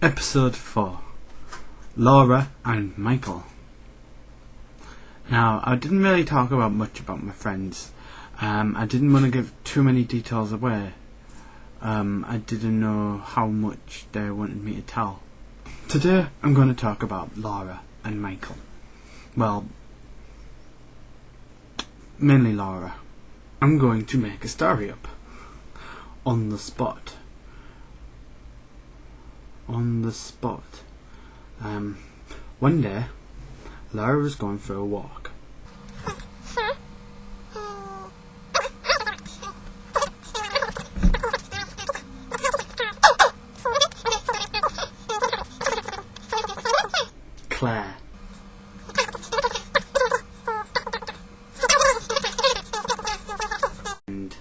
Episode 4, Laura and Michael. Now, I didn't really talk about much about my friends. I didn't want to give too many details away. I didn't know how much they wanted me to tell. Today, I'm going to talk about Laura and Michael. Well, mainly Laura. I'm going to make a story up. On the spot. One day, Laura was going for a walk. Claire. And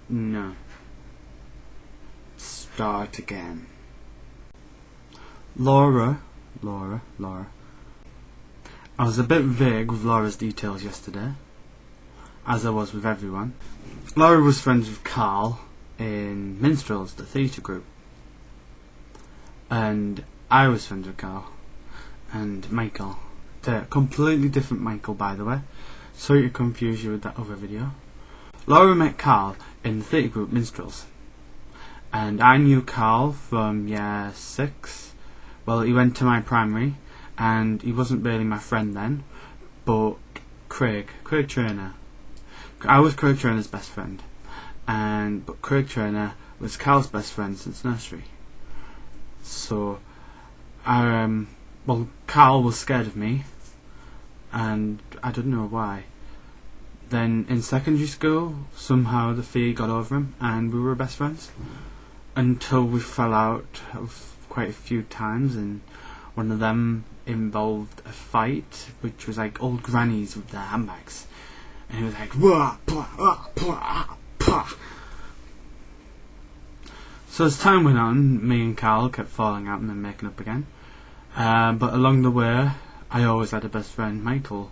no. Start again. Laura. I was a bit vague with Laura's details yesterday, as I was with everyone. Laura was friends with Carl in Minstrels, the theatre group. And I was friends with Carl and Michael. The completely different Michael, by the way. Sorry to confuse you with that other video. Laura met Carl in the theatre group Minstrels. And I knew Carl from year 6. Well, he went to my primary, and he wasn't really my friend then, but Craig Trainer. I was Craig Trainer's best friend, but Craig Trainer was Carl's best friend since nursery. So, Carl was scared of me, and I don't know why. Then in secondary school, somehow the fear got over him, and we were best friends. Until we fell out quite a few times, and one of them involved a fight, which was like old grannies with their handbags, and it was like wah, pah, ah, pah, ah, pah. So as time went on, me and Carl kept falling out and then making up again. But along the way, I always had a best friend, Michael,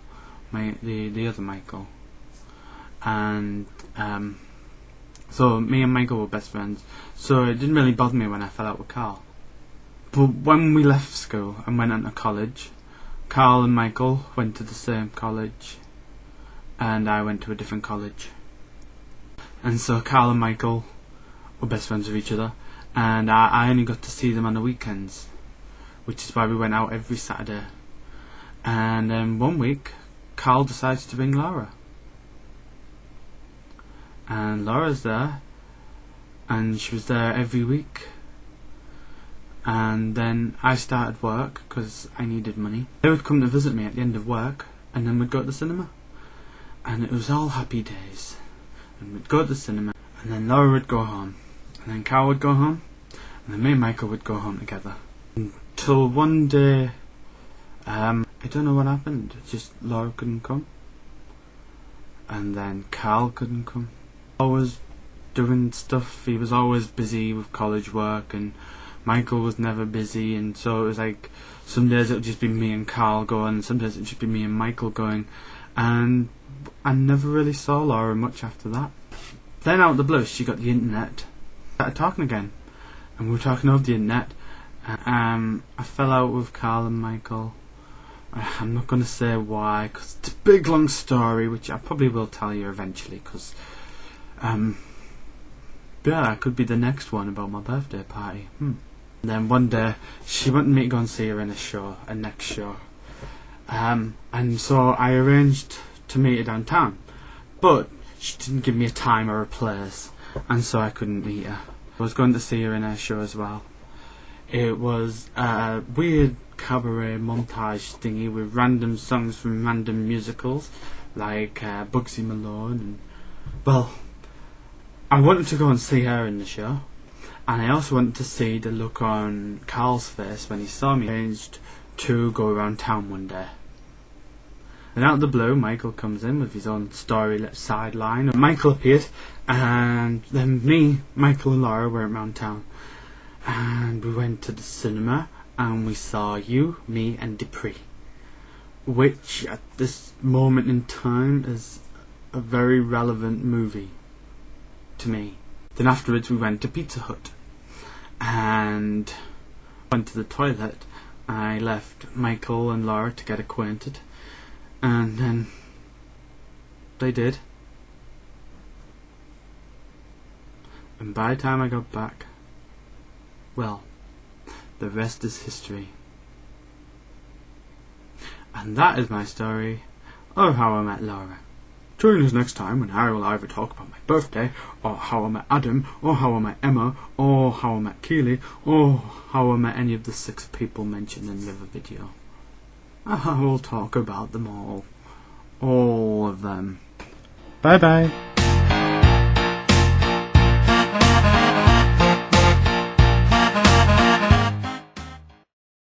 the other Michael, and so me and Michael were best friends, so it didn't really bother me when I fell out with Carl. But when we left school and went on to college, Carl and Michael went to the same college, and I went to a different college. And so Carl and Michael were best friends with each other, and I only got to see them on the weekends, which is why we went out every Saturday. And then one week, Carl decides to bring Laura. And Laura's there, and she was there every week. And then I started work because I needed money. They would come to visit me at the end of work, and then we'd go to the cinema. And it was all happy days. And we'd go to the cinema, and then Laura would go home, and then Carl would go home, and then me and Michael would go home together. Until one day, I don't know what happened. Just Laura couldn't come, and then Carl couldn't come. Always doing stuff. He was always busy with college work, and Michael was never busy, and so it was like some days it would just be me and Carl going, and some days it would just be me and Michael going, and I never really saw Laura much after that. Then out of the blue, she got the internet, started talking again, and we were talking over the internet. I fell out with Carl and Michael. I'm not going to say why, because it's a big long story, which I probably will tell you eventually, because yeah, it could be the next one about my birthday party. And then one day, she wanted me to go and see her in a next show. And so I arranged to meet her downtown. But she didn't give me a time or a place, and so I couldn't meet her. I was going to see her in her show as well. It was a weird cabaret montage thingy with random songs from random musicals, like Bugsy Malone, and, well, I wanted to go and see her in the show, and I also wanted to see the look on Carl's face when he saw me. I arranged to go around town one day. And out of the blue, Michael comes in with his own story sideline. Michael appeared, and then me, Michael and Laura went around town. And we went to the cinema, and we saw You, Me and Dupree. which at this moment in time is a very relevant movie to me. Then afterwards we went to Pizza Hut and went to the toilet. I left Michael and Laura to get acquainted, and then they did. And by the time I got back, well, the rest is history. And that is my story of how I met Laura. Join us next time when Harry will either talk about my birthday, or how I met Adam, or how I met Emma, or how I met Keely, or how I met any of the 6 people mentioned in the other video. I will talk about them all. All of them. Bye bye.